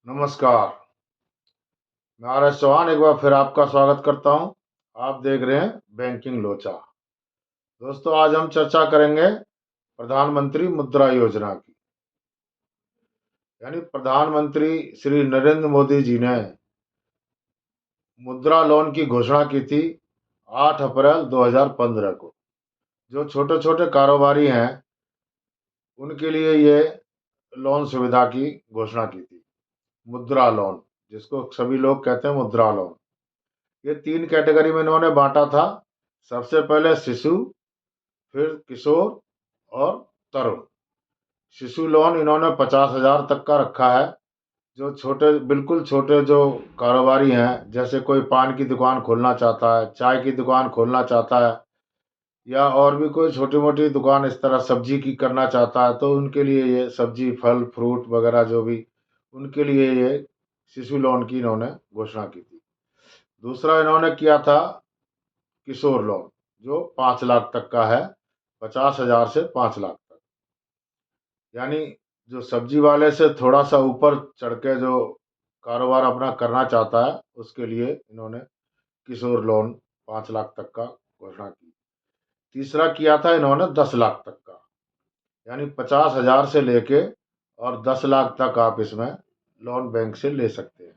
नमस्कार। मैं R S Chauhan एक बार फिर आपका स्वागत करता हूं। आप देख रहे हैं बैंकिंग लोचा। दोस्तों, आज हम चर्चा करेंगे प्रधानमंत्री मुद्रा योजना की। यानी प्रधानमंत्री श्री नरेंद्र मोदी जी ने मुद्रा लोन की घोषणा की थी 8 अप्रैल 2015 को। जो छोटे छोटे कारोबारी हैं उनके लिए ये लोन सुविधा की घोषणा की थी। मुद्रा लोन, जिसको सभी लोग कहते हैं मुद्रा लोन। ये 3 कैटेगरी में इन्होंने बांटा था। सबसे पहले शिशु, फिर किशोर और तरुण। शिशु लोन इन्होंने 50,000 तक का रखा है। जो छोटे, बिल्कुल छोटे जो कारोबारी हैं, जैसे कोई पान की दुकान खोलना चाहता है, चाय की दुकान खोलना चाहता है, या और भी कोई छोटी मोटी दुकान इस तरह सब्जी की करना चाहता है, तो उनके लिए ये सब्जी, फल, फ्रूट वगैरह जो भी, उनके लिए ये शिशु लोन की इन्होंने घोषणा की थी। दूसरा इन्होंने किया था किशोर लोन, जो 5 लाख तक का है। 50,000 से 5 लाख तक। यानी जो सब्जी वाले से थोड़ा सा ऊपर चढ़ के जो कारोबार अपना करना चाहता है, उसके लिए इन्होंने किशोर लोन 5 लाख तक का घोषणा की। तीसरा किया था इन्होंने 10 लाख तक का। यानी 50,000 से लेके और 10 लाख तक आप इसमें लोन बैंक से ले सकते हैं।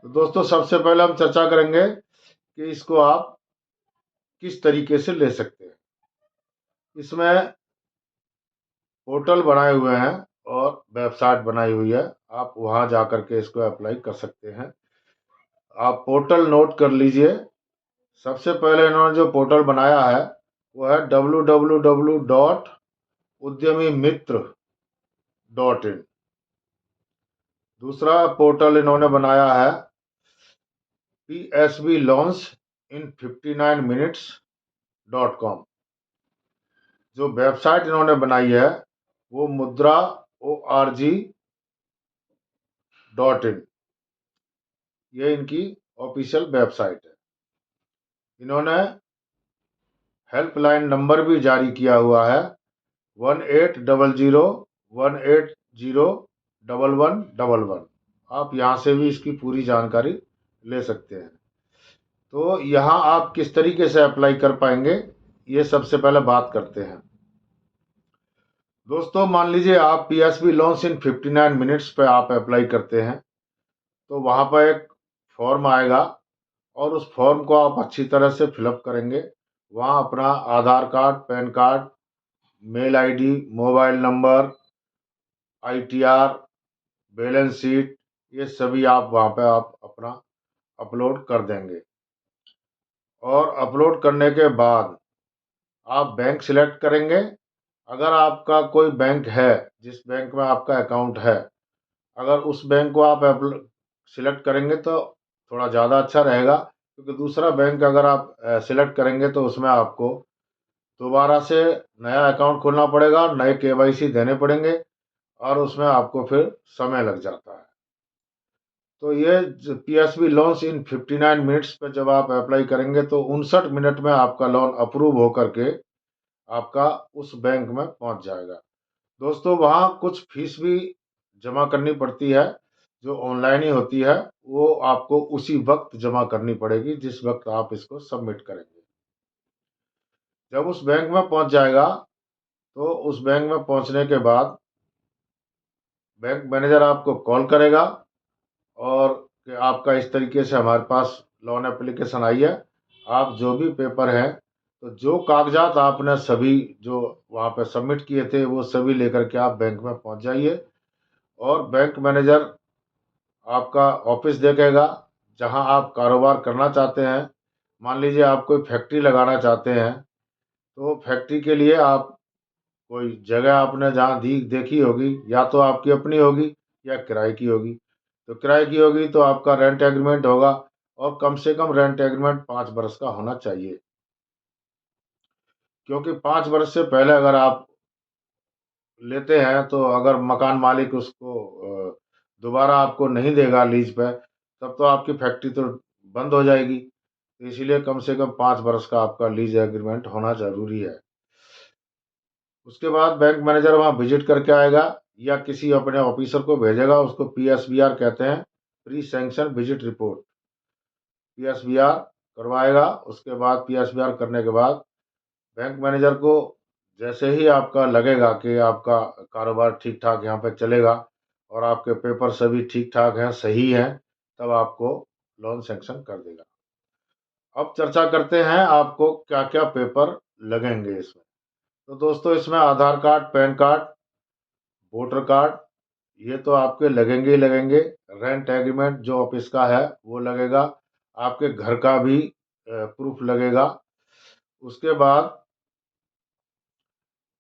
तो दोस्तों, सबसे पहले हम चर्चा करेंगे कि इसको आप किस तरीके से ले सकते हैं। इसमें पोर्टल बनाए हुए हैं और वेबसाइट बनाई हुई है। आप वहां जाकर के इसको अप्लाई कर सकते हैं। आप पोर्टल नोट कर लीजिए। सबसे पहले इन्होंने जो पोर्टल बनाया है वो है www.udyamimiत्र.in। दूसरा पोर्टल इन्होंने बनाया है psbloansin59minutes.com। जो वेबसाइट इन्होंने बनाई है वो mudraorg.in। ये इनकी ऑफिशियल वेबसाइट है। इन्होंने हेल्पलाइन नंबर भी जारी किया हुआ है 1800 180 1111। आप यहाँ से भी इसकी पूरी जानकारी ले सकते हैं। तो यहाँ आप किस तरीके से अप्लाई कर पाएंगे, ये सबसे पहले बात करते हैं। दोस्तों, मान लीजिए आप पीएसबी लोन्स इन 59 मिनट्स पे आप अप्लाई करते हैं, तो वहाँ पर एक फॉर्म आएगा और उस फॉर्म को आप अच्छी तरह से फिलअप करेंगे। वहाँ अपना Aadhaar card, PAN card, mail ID, mobile number, ITR, balance sheet, ये सभी आप वहाँ पे आप अपना अपलोड कर देंगे। और अपलोड करने के बाद आप बैंक सिलेक्ट करेंगे। अगर आपका कोई बैंक है, जिस बैंक में आपका अकाउंट है, अगर उस बैंक को आप सिलेक्ट करेंगे तो थोड़ा ज़्यादा अच्छा रहेगा, क्योंकि दूसरा बैंक अगर आप सिलेक्ट करेंगे तो उसमें आपको दोबारा से नया अकाउंट खोलना पड़ेगा, नए केवाईसी देने पड़ेंगे और उसमें आपको फिर समय लग जाता है। तो ये पीएसबी लोन्स इन 59 मिनट्स पे जब आप अप्लाई करेंगे तो 59 मिनट में आपका लोन अप्रूव होकर के आपका उस बैंक में पहुंच जाएगा। दोस्तों, वहाँ कुछ फीस भी जमा करनी पड़ती है, जो ऑनलाइन ही होती है। वो आपको उसी वक्त जमा करनी पड़ेगी जिस वक्त आप इसको सबमिट करेंगे। जब उस बैंक में पहुंच जाएगा तो उस बैंक में पहुंचने के बाद बैंक मैनेजर आपको कॉल करेगा और कि आपका इस तरीके से हमारे पास लोन एप्लीकेशन आई है। आप जो भी पेपर हैं, तो जो कागजात आपने सभी जो वहाँ पे सबमिट किए थे वो सभी लेकर के आप बैंक में पहुँच जाइए। और बैंक मैनेजर आपका ऑफिस देखेगा जहाँ आप कारोबार करना चाहते हैं। मान लीजिए आप कोई फैक्ट्री लगाना चाहते हैं, तो फैक्ट्री के लिए आप कोई जगह आपने जहाँ देखी होगी, या तो आपकी अपनी होगी या किराए की होगी। तो किराए की होगी तो आपका रेंट एग्रीमेंट होगा, और कम से कम रेंट एग्रीमेंट 5 वर्ष का होना चाहिए। क्योंकि 5 वर्ष से पहले अगर आप लेते हैं तो अगर मकान मालिक उसको दोबारा आपको नहीं देगा लीज पे, तब तो आपकी फैक्ट्री तो बंद हो जाएगी। तो इसीलिए कम से कम 5 वर्ष का आपका लीज एग्रीमेंट होना ज़रूरी है। उसके बाद बैंक मैनेजर वहाँ विजिट करके आएगा या किसी अपने ऑफिसर को भेजेगा, उसको PSBR कहते हैं, pre sanction visit report. PSBR करवाएगा। उसके बाद PSBR करने के बाद बैंक मैनेजर को जैसे ही आपका लगेगा कि आपका कारोबार ठीक ठाक यहाँ पे चलेगा और आपके पेपर सभी ठीक ठाक हैं, सही हैं, तब आपको लोन सैंक्शन कर देगा। अब चर्चा करते हैं आपको क्या क्या पेपर लगेंगे इसमें। तो दोस्तों, इसमें Aadhaar card, PAN card, voter card, ये तो आपके लगेंगे ही लगेंगे। रेंट एग्रीमेंट जो ऑफिस का है वो लगेगा। आपके घर का भी प्रूफ लगेगा। उसके बाद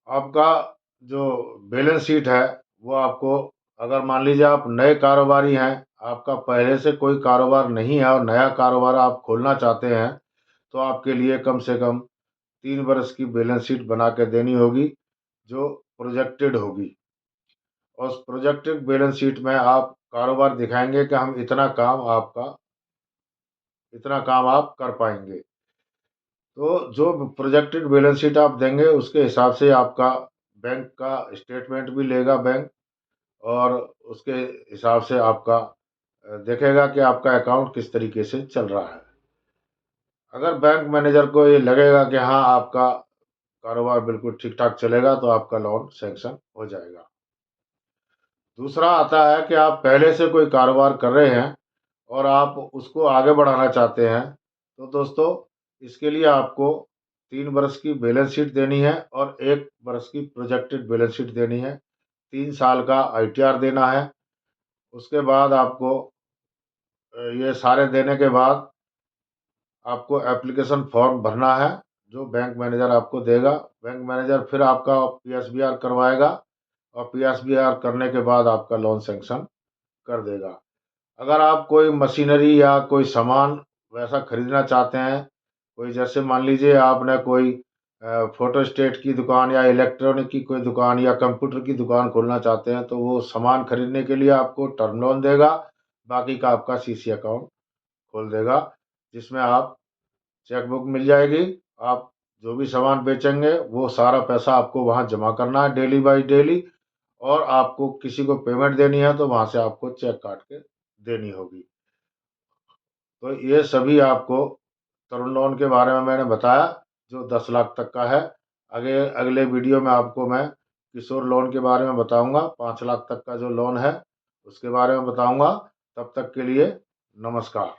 आपका जो बैलेंस शीट है वो आपको, अगर मान लीजिए आप नए कारोबारी हैं, आपका पहले से कोई कारोबार नहीं है और नया कारोबार आप खोलना चाहते हैं, तो आपके लिए कम से कम 3 वर्ष की बैलेंस शीट बना के देनी होगी, जो प्रोजेक्टेड होगी। और उस प्रोजेक्टेड बैलेंस शीट में आप कारोबार दिखाएंगे कि हम इतना काम आप कर पाएंगे। तो जो प्रोजेक्टेड बैलेंस शीट आप देंगे उसके हिसाब से आपका बैंक का स्टेटमेंट भी लेगा बैंक, और उसके हिसाब से आपका देखेगा कि आपका अकाउंट किस तरीके से चल रहा है। अगर बैंक मैनेजर को ये लगेगा कि हाँ आपका कारोबार बिल्कुल ठीक ठाक चलेगा, तो आपका लोन सैंक्शन हो जाएगा। दूसरा आता है कि आप पहले से कोई कारोबार कर रहे हैं और आप उसको आगे बढ़ाना चाहते हैं, तो दोस्तों इसके लिए आपको 3 वर्ष की बैलेंस शीट देनी है और 1 वर्ष की प्रोजेक्टेड बैलेंस शीट देनी है। 3 साल का ITR देना है। उसके बाद आपको ये सारे देने के बाद आपको एप्लीकेशन फॉर्म भरना है, जो बैंक मैनेजर आपको देगा। बैंक मैनेजर फिर आपका PSBR करवाएगा और PSBR करने के बाद आपका लोन सैंक्शन कर देगा। अगर आप कोई मशीनरी या कोई सामान वैसा खरीदना चाहते हैं, कोई जैसे मान लीजिए आपने कोई फोटोस्टेट की दुकान या इलेक्ट्रॉनिक की कोई दुकान या कंप्यूटर की दुकान खोलना चाहते हैं, तो वो सामान खरीदने के लिए आपको टर्म लोन देगा। बाकी का आपका CC अकाउंट खोल देगा, जिसमें आप चेकबुक मिल जाएगी। आप जो भी सामान बेचेंगे वो सारा पैसा आपको वहाँ जमा करना है डेली बाय डेली, और आपको किसी को पेमेंट देनी है तो वहाँ से आपको चेक काट के देनी होगी। तो ये सभी आपको तरुण लोन के बारे में मैंने बताया, जो 10 लाख तक का है। आगे अगले वीडियो में आपको मैं किशोर लोन के बारे में बताऊंगा, 5 लाख तक का जो लोन है उसके बारे में बताऊंगा। तब तक के लिए नमस्कार।